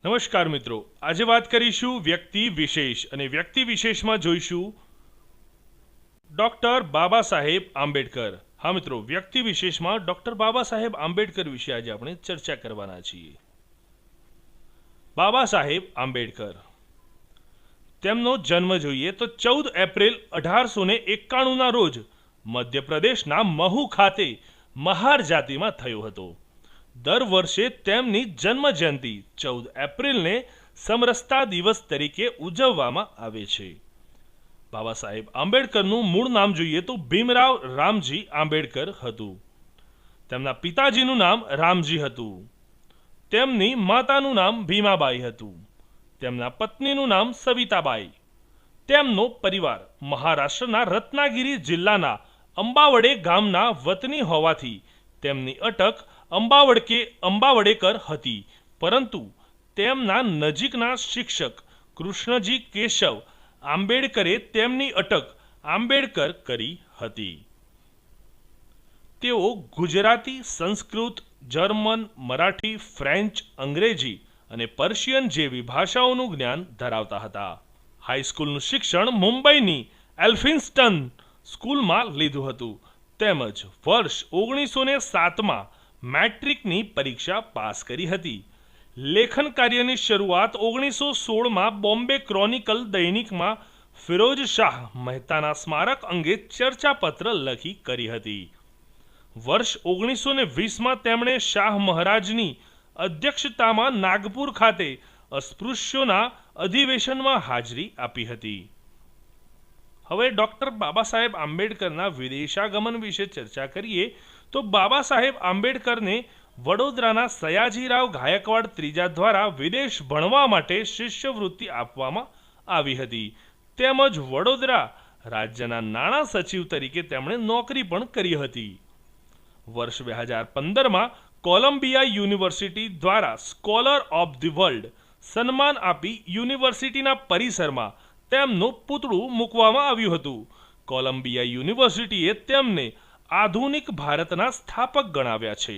નમસ્કાર મિત્રો, આજે વાત કરીશું વ્યક્તિ વિશેષ અને વ્યક્તિ વિશેષમાં જોઈશું ડૉક્ટર બાબા સાહેબ આંબેડકર. હા મિત્રો, વ્યક્તિ વિશેષમાં ડૉક્ટર બાબા સાહેબ આંબેડકર વિશે આજે આપણે ચર્ચા કરવાના છીએ. બાબા સાહેબ આંબેડકર, તેમનો જન્મ જોઈએ તો 14 એપ્રિલ 1891ના રોજ મધ્યપ્રદેશના મહુ ખાતે મહાર જાતિમાં થયો હતો. દર વર્ષે તેમની જન્મજયંતિ 14 એપ્રિલને સમરસતા દિવસ તરીકે ઉજવવામાં આવે છે. બાબા સાહેબ આંબેડકરનું મૂળ નામ જોઈએ તો ભીમરાવ રામજી આંબેડકર હતું. તેમના પિતાજીનું નામ રામજી હતું. તેમની માતાનું નામ ભીમાબાઈ હતું. તેમના પત્નીનું નામ સવિતાબાઈ. તેમનો પરિવાર મહારાષ્ટ્રના રત્નાગિરી જિલ્લાના અંબાવડે ગામના વતની હોવાથી તેમની અટક અંબાવડેકર હતી, પરંતુ તેમના નજીકના શિક્ષક કૃષ્ણજી કેશવ આંબેડકરે તેમની અટક આંબેડકર કરી હતી. તેઓ ગુજરાતી, સંસ્કૃત, જર્મન, મરાઠી, ફ્રેન્ચ, અંગ્રેજી અને પર્શિયન જેવી ભાષાઓનું જ્ઞાન ધરાવતા હતા. હાઈસ્કૂલનું શિક્ષણ મુંબઈની એલ્ફિન્સ્ટન સ્કૂલમાં લીધું હતું, તેમજ વર્ષ 1907માં મેટ્રિકની પરીક્ષા પાસ કરી હતી. લેખન કાર્યની શરૂઆત 1916માં બોમ્બે ક્રોનિકલ દૈનિકમાં ફિરોજ શાહ મહેતાના સ્મારક અંગે ચર્ચાપત્ર લખી કરી હતી. વર્ષ 1920માં તેમણે શાહ મહારાજની અધ્યક્ષતામાં નાગપુર ખાતે અસ્પૃશ્યોના અધિવેશનમાં હાજરી આપી હતી. હવે ડૉક્ટર બાબા સાહેબ આંબેડકરના વિદેશાગમન વિશે ચર્ચા કરીએ તો બાબા સાહેબ આંબેડકરને વડોદરાના સયાજીરાવ ગાયકવાડ ત્રીજા દ્વારા વિદેશ ભણવા માટે શિષ્યવૃત્તિ આપવામાં આવી હતી, તેમજ વડોદરા રાજ્યના નાણાં સચિવ તરીકે તેમણે નોકરી પણ કરી હતી. વર્ષ 2015માં કોલંબિયા યુનિવર્સિટી દ્વારા સ્કોલર ઓફ ધી વર્લ્ડ સન્માન આપી યુનિવર્સિટીના પરિસરમાં તેમનું પૂતળું મૂકવામાં આવ્યું હતું. કોલંબિયા યુનિવર્સિટીએ તેમને આધુનિક ભારતના સ્થાપક ગણાવ્યા છે.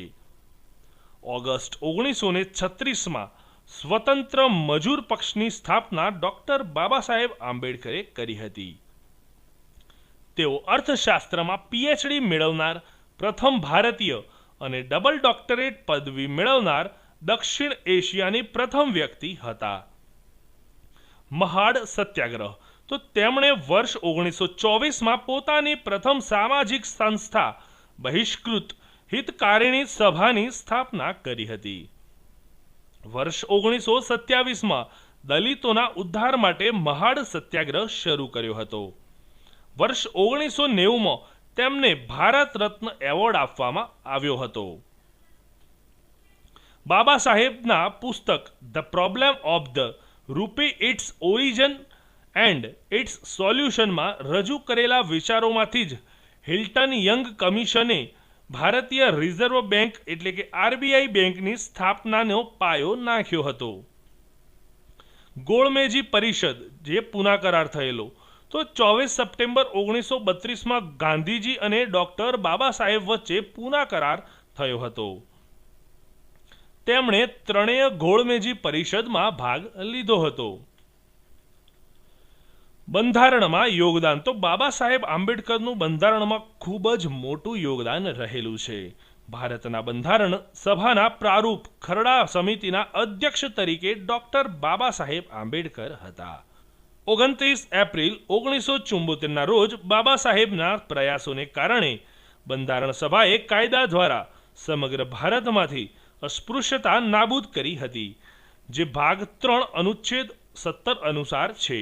ઓગસ્ટ 1936માં સ્વતંત્ર મજૂર પક્ષની સ્થાપના ડૉક્ટર બાબા સાહેબ આંબેડકરે કરી હતી. તેઓ અર્થશાસ્ત્રમાં પીએચડી મેળવનાર પ્રથમ ભારતીય અને ડબલ ડોક્ટરેટ પદવી મેળવનાર દક્ષિણ એશિયાની પ્રથમ વ્યક્તિ હતા. મહાડ સત્યાગ્રહ, તો તેમણે વર્ષ 1924માં પોતાની પ્રથમ સામાજિક સંસ્થા બહિષ્કૃત હિતકારિણી સભાની સ્થાપના કરી હતી. વર્ષ 1927માં દલિતોના ઉદ્ધાર માટે મહાડ સત્યાગ્રહ શરૂ કર્યો હતો. વર્ષ 1990માં તેમને ભારત રત્ન એવોર્ડ આપવામાં આવ્યો હતો. બાબા સાહેબના પુસ્તક ધ પ્રોબ્લેમ ઓફ ધ રૂપી, ઇટ્સ ઓરિજિન એન્ડ ઇટ્સ સોલ્યુશનમાં રજૂ કરેલા વિચારોમાંથી જ હિલ્ટન યંગ કમિશને ભારતીય રિઝર્વ બેંક એટલે કે આરબીઆઈ બેંકની સ્થાપનાનો પાયો નાખ્યો હતો. ગોળમેજી પરિષદ, જે પૂના કરાર થયેલો, તો 24 સપ્ટેમ્બર 1932માં ગાંધીજી અને ડૉક્ટર બાબા સાહેબ વચ્ચે પૂના કરાર થયો હતો. તેમણે ત્રણેય ગોળમેજી પરિષદમાં ભાગ લીધો હતો. બંધારણમાં યોગદાન, તો બાબા સાહેબ આંબેડકરનું બંધારણમાં ખૂબ જ મોટું યોગદાન રહેલું છે. ભારતના બંધારણ સભાના પ્રારૂપ ખરડા સમિતિના અધ્યક્ષ તરીકે ડૉક્ટર બાબા સાહેબ આંબેડકર હતા. 29 એપ્રિલ 1974ના રોજ બાબા સાહેબના પ્રયાસોને કારણે બંધારણ સભાએ કાયદા દ્વારા સમગ્ર ભારતમાંથી અસ્પૃશ્યતા નાબૂદ કરી હતી, જે ભાગ 3 અનુચ્છેદ 17 અનુસાર છે.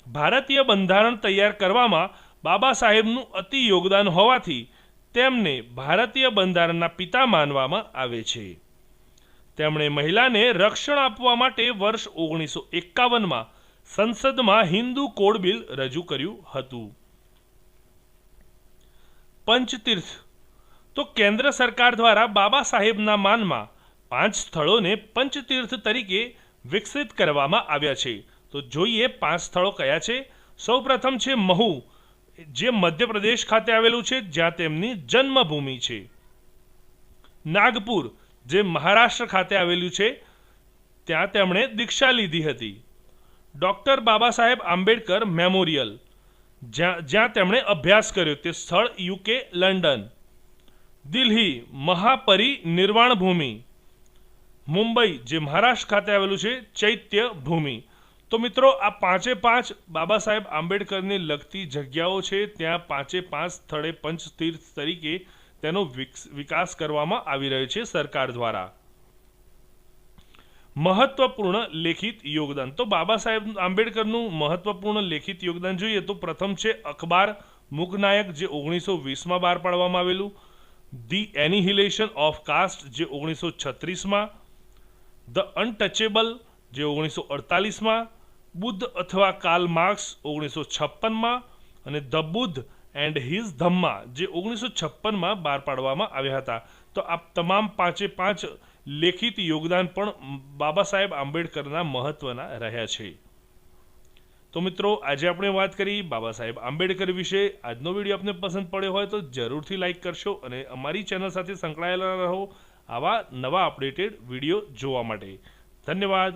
ભારતીય બંધારણ તૈયાર કરવામાં બાબા સાહેબનું અતિ યોગદાન હોવાથી તેમને ભારતીય બંધારણના પિતા માનવામાં આવે છે. તેમણે મહિલાને રક્ષણ આપવા માટે વર્ષ 1951માં સંસદમાં હિન્દુ કોડ બિલ રજૂ કર્યું હતું. પંચતીર્થ, તો કેન્દ્ર સરકાર દ્વારા બાબા સાહેબના માનમાં 5 સ્થળોને પંચતીર્થ તરીકે વિકસિત કરવામાં આવ્યા છે. તો જોઈએ 5 સ્થળો કયા છે. સૌપ્રથમ છે મહુ, જે મધ્યપ્રદેશ ખાતે આવેલું છે, જ્યાં તેમની જન્મભૂમિ છે. નાગપુર, જે મહારાષ્ટ્ર ખાતે આવેલું છે, ત્યાં તેમણે દીક્ષા લીધી હતી. ડૉક્ટર બાબા સાહેબ આંબેડકર મેમોરિયલ, જ્યાં તેમણે અભ્યાસ કર્યો, તે સ્થળ UK લંડન. દિલ્હી મહાપરિનિર્વાણ ભૂમિ. મુંબઈ જે મહારાષ્ટ્ર ખાતે આવેલું છે, ચૈત્ય ભૂમિ. તો મિત્રો આ 5 બાબા સાહેબ આંબેડકરને લગતી જગ્યાઓ છે, ત્યાં 5 સ્થળે પંચતીર્થ તરીકે તેનો વિકાસ કરવામાં આવી રહ્યો છે સરકાર દ્વારા. મહત્વપૂર્ણ લેખિત યોગદાન. તો બાબા સાહેબ આંબેડકરનું મહત્વપૂર્ણ લેખિત યોગદાન જોઈએ તો પ્રથમ છે અખબાર મૂકનાયક, જે 1920માં બહાર પાડવામાં આવેલું. ધી એનિહિલેશન ઓફ કાસ્ટ, જે 1936માં. ધ અનટચેબલ, જે 1948માં. બુદ્ધ અથવા કાર્લ માર્ક્સ 1956માં. અને the Buddha and his Dhamma, જે 1956માં બહાર પાડવામાં આવ્યા હતા. તો આ તમામ 5 લેખિત યોગદાન પણ બાબા સાહેબ આંબેડકરના મહત્વના રહ્યા છે. તો મિત્રો આજે આપણે વાત કરી બાબા સાહેબ આંબેડકર વિશે. આજનો વિડીયો આપને પસંદ પડ્યો હોય તો જરૂરથી લાઈક કરશો અને અમારી ચેનલ સાથે સંકળાયેલા રહો આવા નવા અપડેટેડ વિડીયો જોવા માટે. ધન્યવાદ.